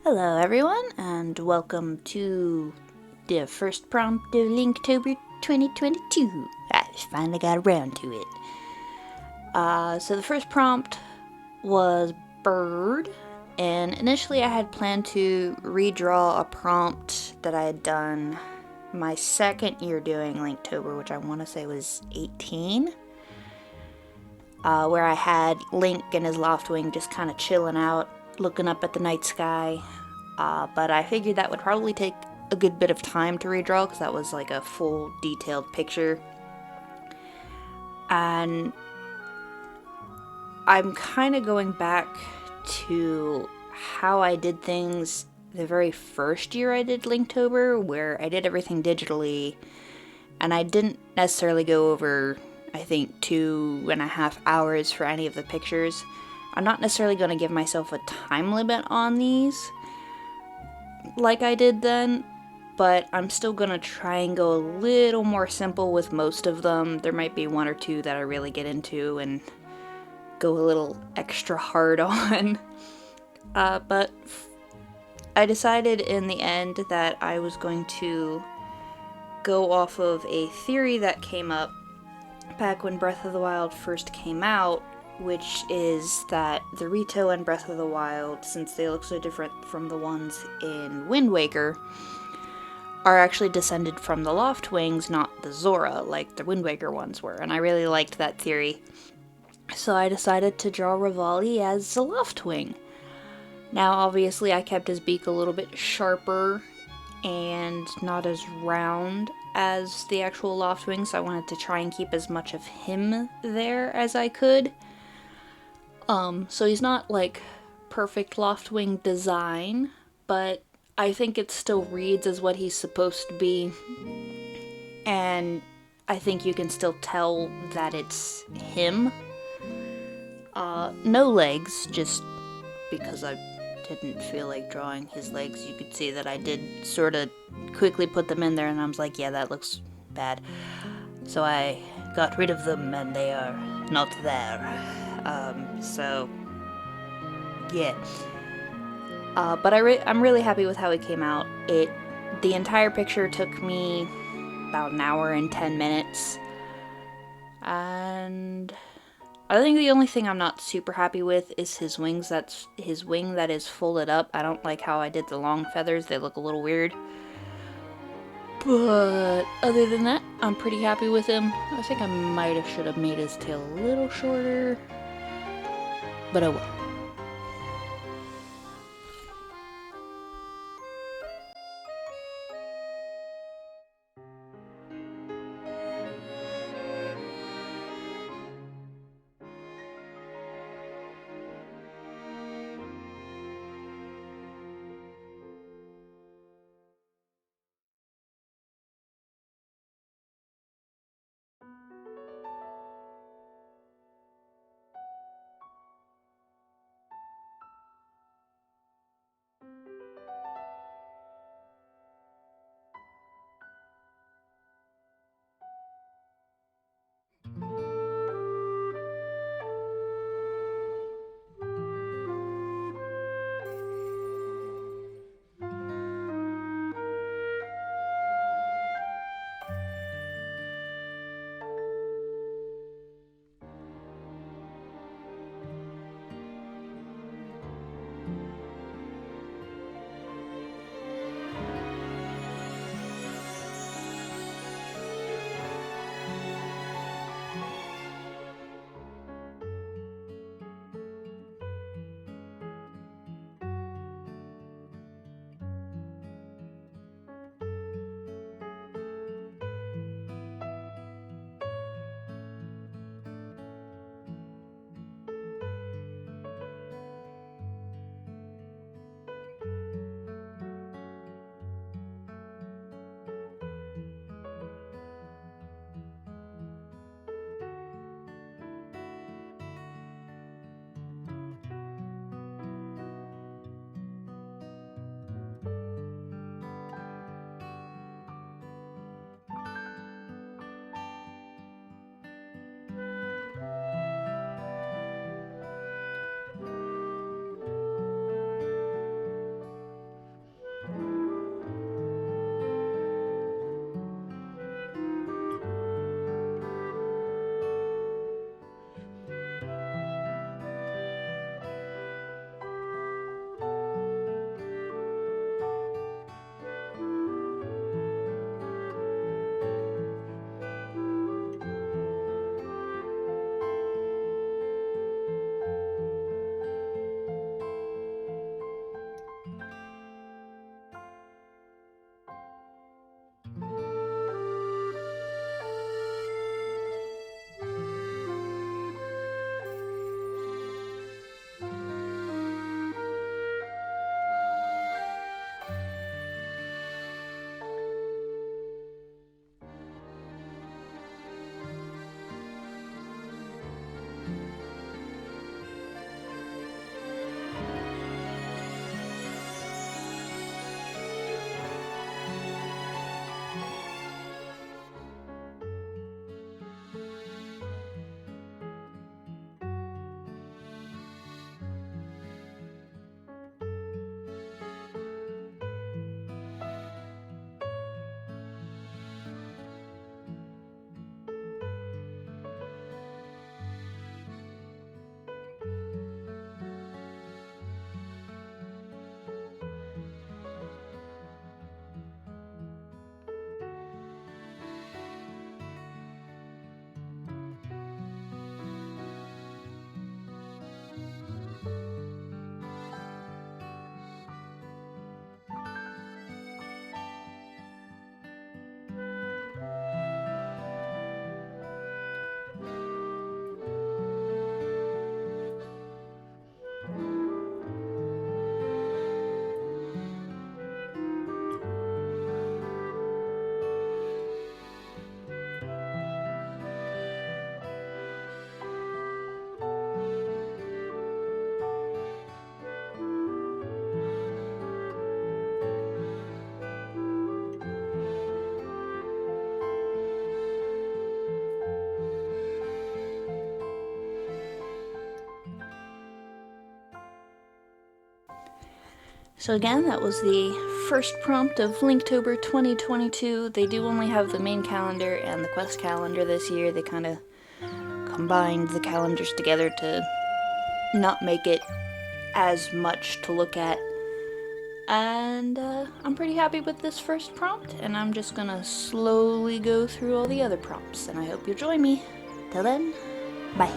Hello everyone, and welcome to the first prompt of Linktober 2022. I finally got around to it. So the first prompt was bird, and initially I had planned to redraw a prompt that I had done my second year doing Linktober, which I want to say was 18, where I had Link and his Loftwing just kind of chilling out, looking up at the night sky. But I figured that would probably take a good bit of time to redraw because that was like a full detailed picture. And I'm kind of going back to how I did things the very first year I did Linktober, where I did everything digitally, and I didn't necessarily go over, I think, 2.5 hours for any of the pictures. I'm not necessarily going to give myself a time limit on these like I did then, but I'm still gonna try and go a little more simple with most of them. There might be one or two that I really get into and go a little extra hard on. But I decided in the end that I was going to go off of a theory that came up back when Breath of the Wild first came out, which is that the Rito in Breath of the Wild, since they look so different from the ones in Wind Waker, are actually descended from the Loftwings, not the Zora, like the Wind Waker ones were, and I really liked that theory. So I decided to draw Revali as a Loftwing. Now, obviously, I kept his beak a little bit sharper and not as round as the actual Loftwing, so I wanted to try and keep as much of him there as I could. So he's not like perfect Loftwing design, but I think it still reads as what he's supposed to be, and I think you can still tell that it's him. No legs, just because I didn't feel like drawing his legs. You could see that I did sort of quickly put them in there, and I was like, yeah, that looks bad. So I got rid of them, and they are not there. So, yeah. But I'm really happy with how it came out. The entire picture took me about an hour and 10 minutes. And I think the only thing I'm not super happy with is his wings. That's his wing that is folded up. I don't like how I did the long feathers. They look a little weird. But other than that, I'm pretty happy with him. I think I might have should have made his tail a little shorter. But oh well. So again, that was the first prompt of Linktober 2022. They do only have the main calendar and the quest calendar this year. They kind of combined the calendars together to not make it as much to look at. And I'm pretty happy with this first prompt, and I'm just gonna slowly go through all the other prompts, and I hope you'll join me. Till then, bye.